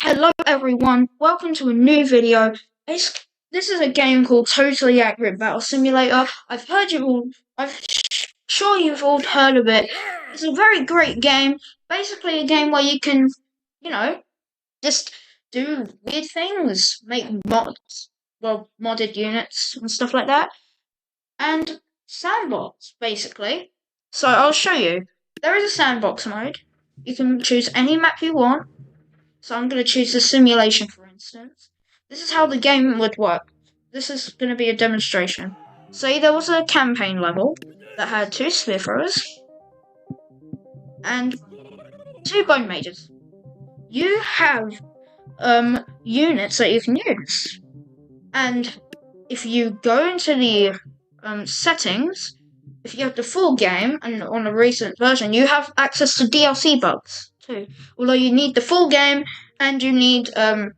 Hello everyone, welcome to a new video. This is a game called Totally Accurate Battle Simulator. I'm sure you've all heard of it. It's a very great game. Basically a game where you can, just do weird things, make modded units and stuff like that. And Sandbox, basically. So I'll show you. There is a Sandbox mode. You can choose any map you want. So I'm going to choose the simulation, for instance. This is how the game would work. This is going to be a demonstration. Say there was a campaign level that had 2 spear throwers and 2 bone mages. You have units that you can use. And if you go into the settings, if you have the full game, and on a recent version, you have access to DLC bugs too. Although you need the full game, and you need the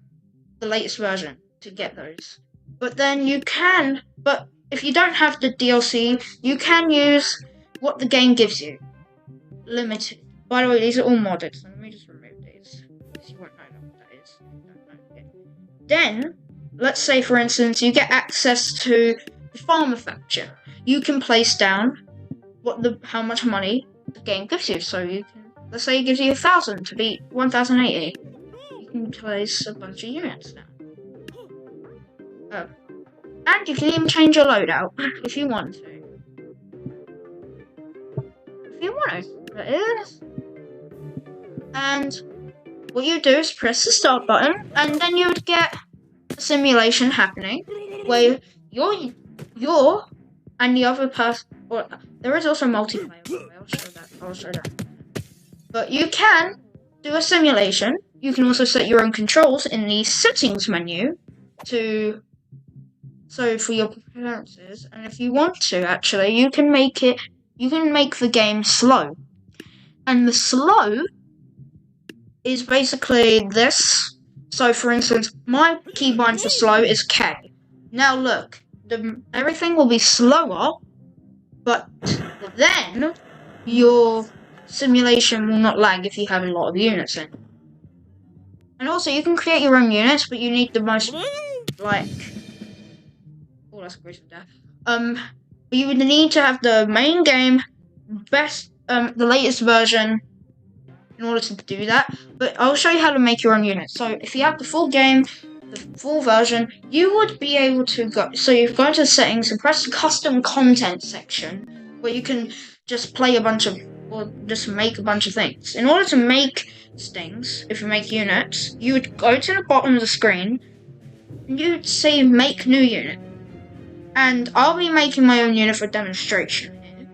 latest version to get those. But if you don't have the DLC, you can use what the game gives you. Limited. By the way, these are all modded, so let me just remove these, because you won't know what that is. Okay. Then, let's say for instance, you get access to the farmer faction. You can place down how much money the game gives you. So you can, let's say it gives you 1,000 to beat 1,080. You can place a bunch of units down. And you can even change your loadout if you want to. If you want to, that is. And what you do is press the start button, and then you would get a simulation happening where you're and the other person. Or there is also multiplayer. I'll show that. But you can do a simulation. You can also set your own controls in the settings menu for your preferences. And if you want to, actually, you can make the game slow. And the slow is basically this. So for instance, my keybind for slow is K. Now look, everything will be slower, but then your simulation will not lag if you have a lot of units in. And also, you can create your own units, but you need the most, that's a gruesome death. But you would need to have the main game, the latest version, in order to do that. But I'll show you how to make your own units. So if you have the full game, the full version, you would be able to go. So you go into the settings and press the custom content section, where you can just just make a bunch of things. In order to make things, if you make units, you would go to the bottom of the screen, and you'd say make new unit. And I'll be making my own unit for demonstration here.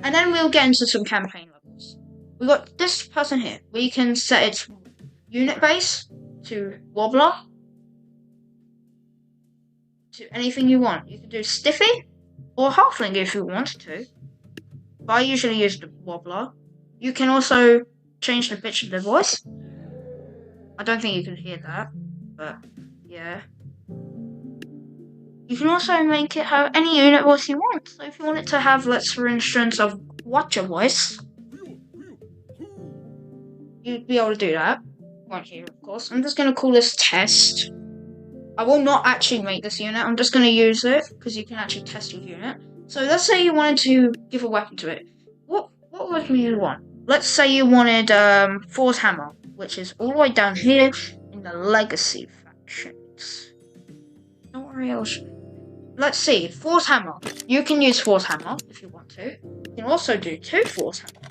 And then we'll get into some campaign levels. We got this person here, where you can set its unit base to wobbler, to anything you want. You can do stiffy or halfling if you wanted to. But I usually use the wobbler. You can also change the pitch of the voice. I don't think you can hear that, but yeah. You can also make it have any unit voice you want. So if you want it to have, for instance, a watcher voice, you'd be able to do that. Right here, of course. I'm just going to call this test. I will not actually make this unit. I'm just going to use it because you can actually test your unit. So let's say you wanted to give a weapon to it. What weapon do you want? Let's say you wanted Thor's hammer, which is all the way down here in the legacy factions. Don't worry, let's see, Thor's hammer. You can use Thor's hammer if you want to. You can also do 2 Thor's hammer.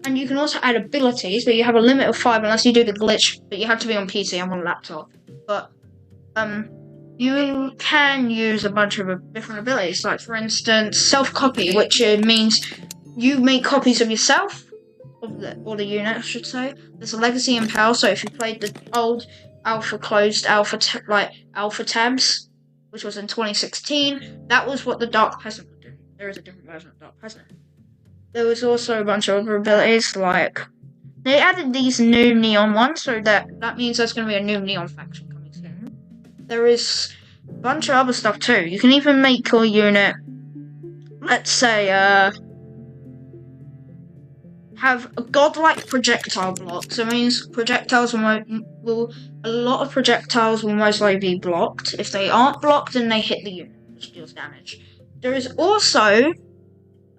And you can also add abilities, but you have a limit of 5 unless you do the glitch, but you have to be on PC, I'm on laptop. But you can use a bunch of different abilities, like for instance, self-copy, which means you make copies of yourself, or the unit, I should say. There's a legacy and power, so if you played the old alpha tabs, which was in 2016, that was what the Dark Peasant would do. There is a different version of Dark Peasant. There was also a bunch of other abilities, like they added these new neon ones, so that means there's going to be a new neon faction coming soon. There is a bunch of other stuff too. You can even make your unit, let's say, have a godlike projectile block. So it means projectiles will a lot of projectiles will most likely be blocked. If they aren't blocked, then they hit the unit, which deals damage. There is also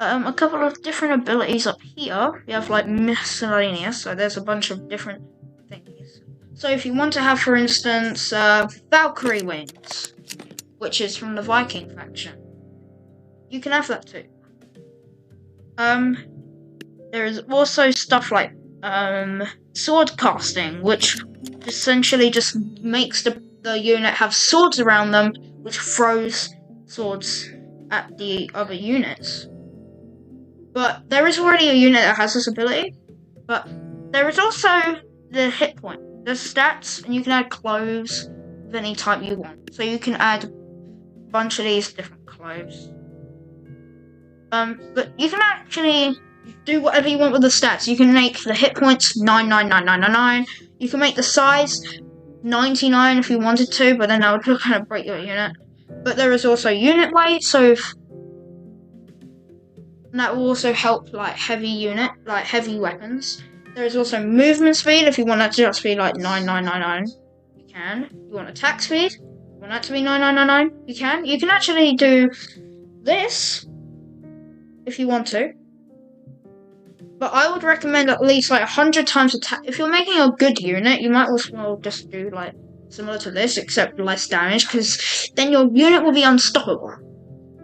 a couple of different abilities up here. We have like miscellaneous, so there's a bunch of different things. So if you want to have, for instance, Valkyrie wings, which is from the Viking faction, you can have that too. There is also stuff like sword casting, which essentially just makes the unit have swords around them, which throws swords at the other units. But there is already a unit that has this ability. But there is also the hit point. There's stats, and you can add clothes of any type you want. So you can add a bunch of these different clothes. But you can actually do whatever you want with the stats. You can make the hit points 99999. You can make the size 99 if you wanted to, but then that would kind of break your unit. But there is also unit weight, so that will also help like heavy weapons. There is also movement speed. If you want that to just be like 9999, you can. If you want attack speed, you want that to be 9999, you can. You can actually do this if you want to. But I would recommend at least like 100 times attack. If you're making a good unit, you might as well just do like similar to this, except less damage, because then your unit will be unstoppable.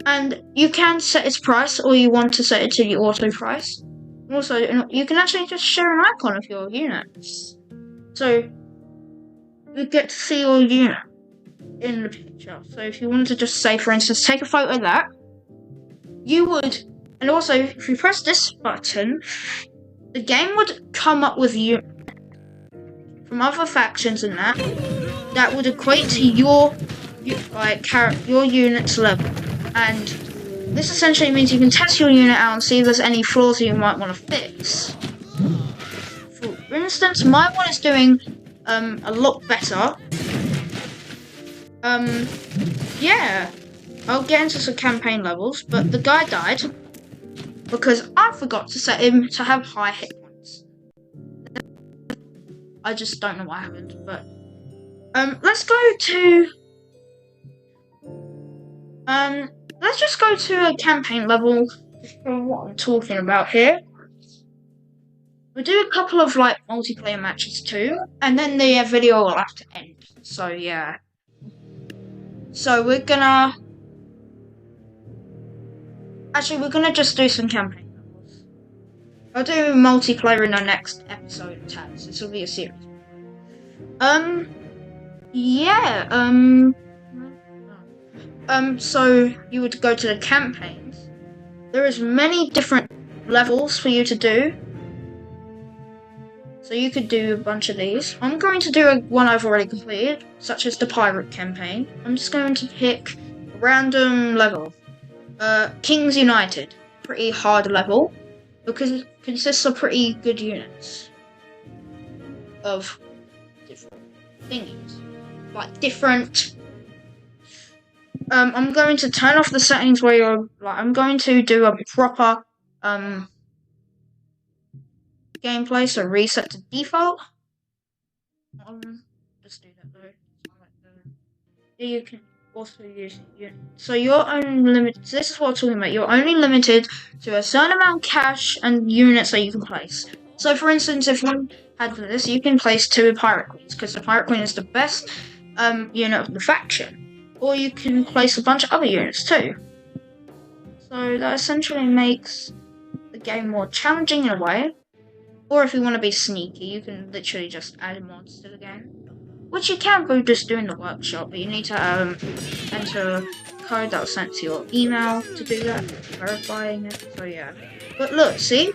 And you can set its price, or you want to set it to the auto price. Also, you can actually just share an icon of your unit. So you get to see your unit in the picture. So if you wanted to just say, for instance, take a photo of that, you would. And also, if you press this button, the game would come up with you from other factions and that would equate to your unit's level. And this essentially means you can test your unit out and see if there's any flaws you might want to fix. For instance, my one is doing a lot better. Yeah, I'll get into some campaign levels, but the guy died because I forgot to set him to have high hit points. I just don't know what happened, but let's just go to a campaign level for what I'm talking about here. We'll do a couple of like multiplayer matches too, and then the video will have to end. So yeah. So we're gonna just do some campaign levels. I'll do multiplayer in the next episode of Tabs. This will be a series. So you would go to the campaigns. There is many different levels for you to do. So you could do a bunch of these. I'm going to do one I've already completed, such as the pirate campaign. I'm just going to pick a random level. Kings United. Pretty hard level, because it consists of pretty good units. Of different thingies. Like different... I'm going to turn off the settings where you're... I'm going to do a proper... gameplay, so reset to default. Just do that though. You can also use unit. So you're only limited. So this is what I'm talking about. You're only limited to a certain amount of cash and units that you can place. So for instance, if you had this, you can place 2 pirate queens, because the pirate queen is the best unit of the faction. Or you can place a bunch of other units too. So that essentially makes the game more challenging in a way. Or if you want to be sneaky, you can literally just add mods to the game. Which you can by just doing the workshop, but you need to enter a code that was sent to your email to do that, verifying it, so yeah. But look, see?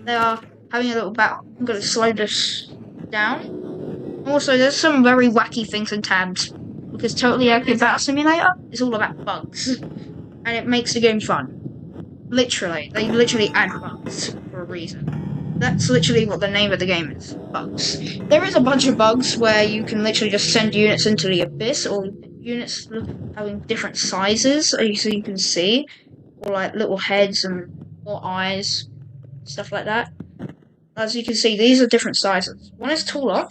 They are having a little battle. I'm going to slow this down. Also, there's some very wacky things in Tabs, because Totally Accurate Battle Simulator is all about bugs. And it makes the game fun. Literally, they literally add bugs for a reason. That's literally what the name of the game is. Bugs. There is a bunch of bugs where you can literally just send units into the abyss, or units having different sizes, so you can see. Or like little heads and or eyes, stuff like that. As you can see, these are different sizes. One is taller.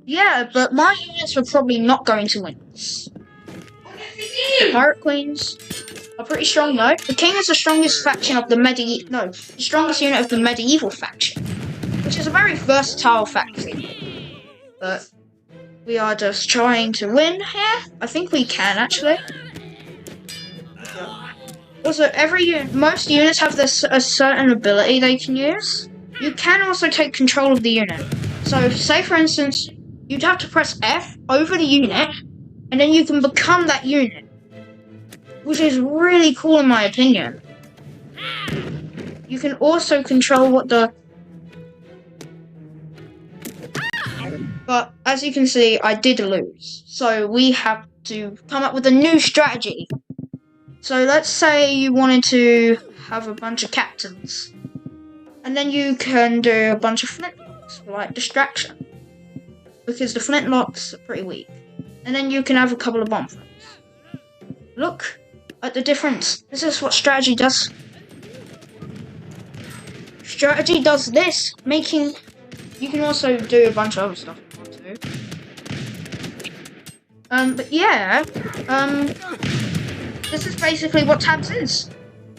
Yeah, but my units were probably not going to win. The Pirate Queens are pretty strong though. The King is the strongest faction of the the strongest unit of the medieval faction, which is a very versatile faction. But we are just trying to win here. I think we can actually. Also, most units have a certain ability they can use. You can also take control of the unit. So, say for instance, you'd have to press F over the unit, and then you can become that unit, which is really cool in my opinion. You can also control But as you can see, I did lose. So we have to come up with a new strategy. So let's say you wanted to have a bunch of captains. And then you can do a bunch of flintlocks for like distraction. Because the flintlocks are pretty weak. And then you can have a couple of bomb throws. Look at the difference. This is what strategy does. Strategy does this, making... You can also do a bunch of other stuff if you want to. But yeah, this is basically what Tabs is.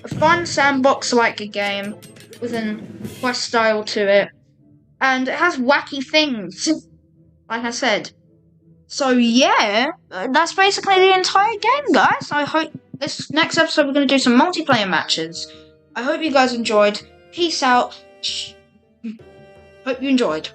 A fun sandbox-like game with a quest style to it. And it has wacky things, like I said. So yeah, that's basically the entire game, guys. I hope this next episode we're going to do some multiplayer matches. I hope you guys enjoyed. Peace out. Hope you enjoyed.